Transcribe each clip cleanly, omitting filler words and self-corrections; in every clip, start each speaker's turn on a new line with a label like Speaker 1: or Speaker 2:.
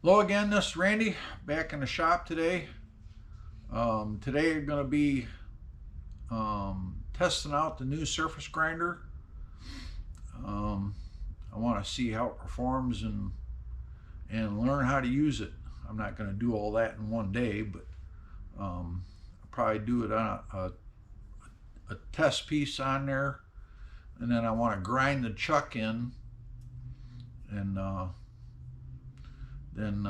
Speaker 1: Hello again, this is Randy back in the shop today. Today I'm going to be testing out the new surface grinder. I want to see how it performs and learn how to use it. I'm not going to do all that in one day, but I'll probably do it on a test piece on there, and then I want to grind the chuck in and then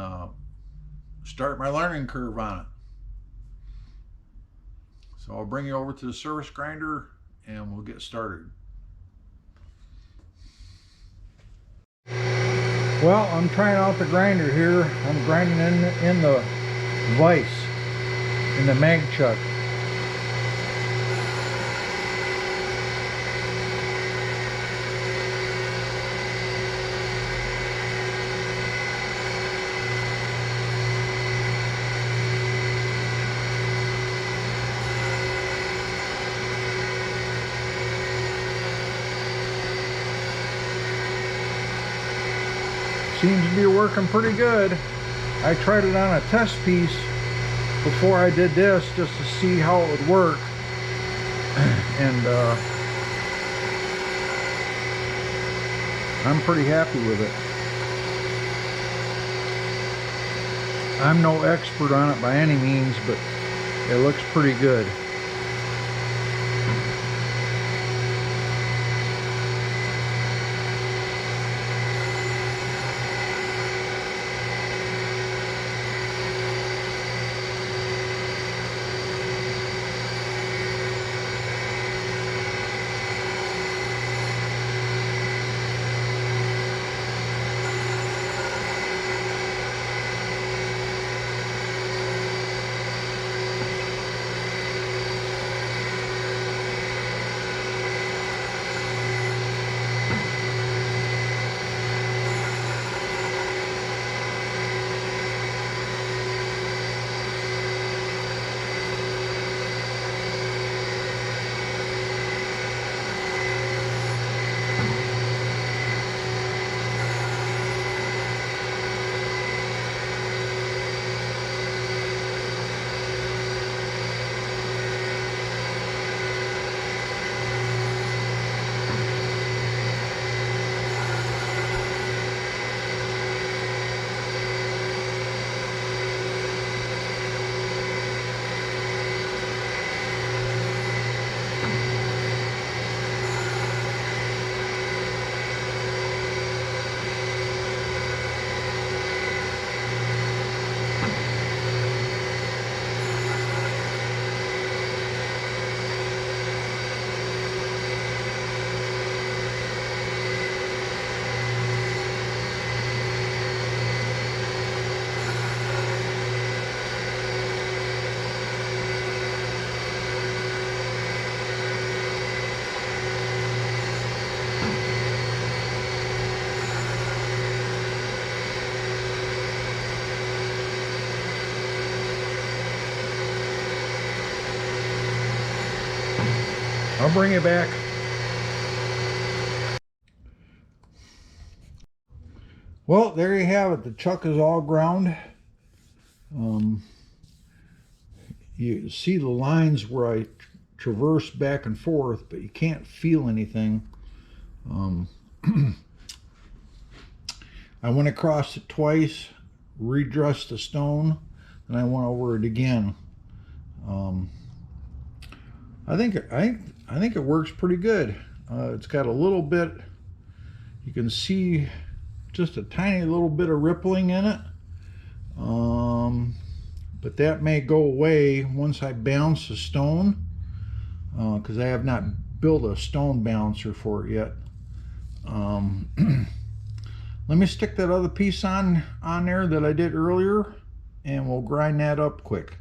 Speaker 1: start my learning curve on it. So I'll bring you over to the service grinder and we'll get started. Well, I'm trying out the grinder here. I'm grinding in the vise, in the mag chuck. Seems to be working pretty good. I tried it on a test piece before I did this just to see how it would work, and I'm pretty happy with it. I'm no expert on it by any means, but it looks pretty good. I'll bring it back. Well, there you have it. The chuck is all ground. You see the lines where I traverse back and forth, but you can't feel anything. I went across it twice, redressed the stone, and I went over it again. I think it works pretty good. It's got a little bit, you can see just a tiny little bit of rippling in it, but that may go away once I bounce the stone, because I have not built a stone bouncer for it yet. Let me stick that other piece on there that I did earlier, and we'll grind that up quick.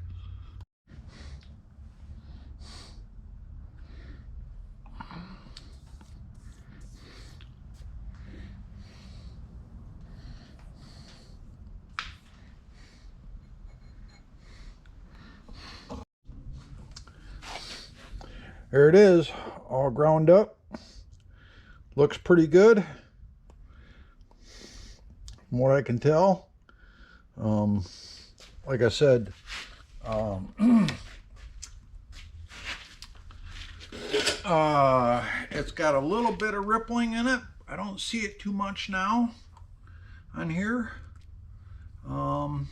Speaker 1: There it is, all ground up. Looks pretty good from what I can tell. Like I said, it's got a little bit of rippling in it. I don't see it too much now on here. And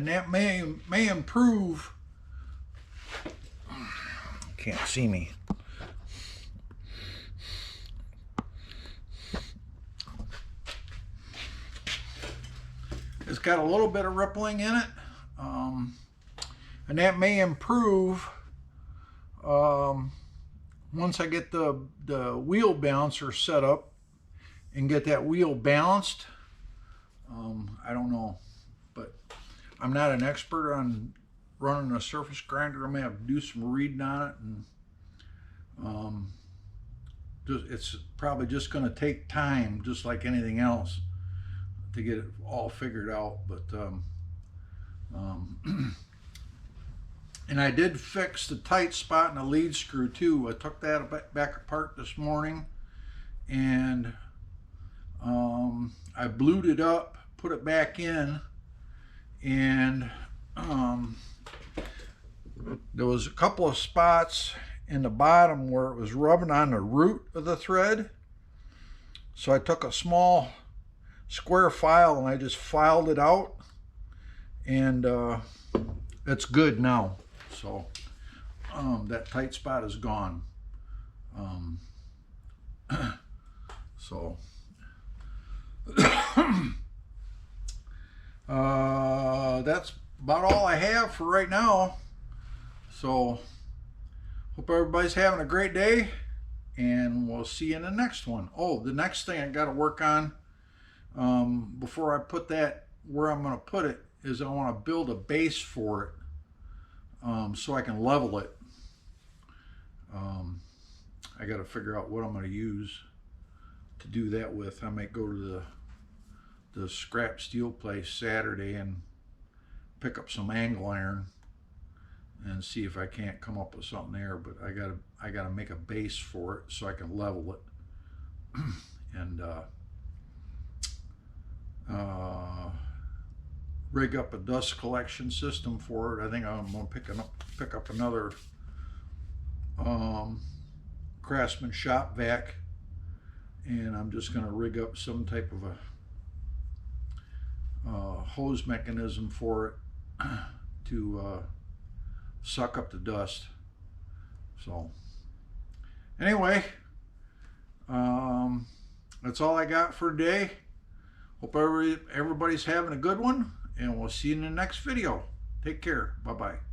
Speaker 1: that may improve. Can't see me. It's got a little bit of rippling in it, and that may improve once I get the wheel balancer set up and get that wheel balanced. I don't know, but I'm not an expert on running a surface grinder. I may have to do some reading on it, and it's probably just going to take time, just like anything else, to get it all figured out. But and I did fix the tight spot in the lead screw too. I took that back apart this morning, and I blued it up, put it back in, and there was a couple of spots in the bottom where it was rubbing on the root of the thread. So I took a small square file and I just filed it out, and it's good now. So that tight spot is gone. So that's about all I have for right now. So hope everybody's having a great day, and we'll see you in the next one. Oh, the next thing I got to work on before I put that where I'm going to put it is I want to build a base for it, so I can level it. I got to figure out what I'm going to use to do that with. I might go to the scrap steel place Saturday and pick up some angle iron and see if I can't come up with something there. But I gotta make a base for it so I can level it and rig up a dust collection system for it. I think I'm gonna pick up another Craftsman shop vac, and I'm just gonna rig up some type of a hose mechanism for it to suck up the dust. So anyway, that's all I got for today. Hope everybody's having a good one, and we'll see you in the next video. Take care. Bye-bye.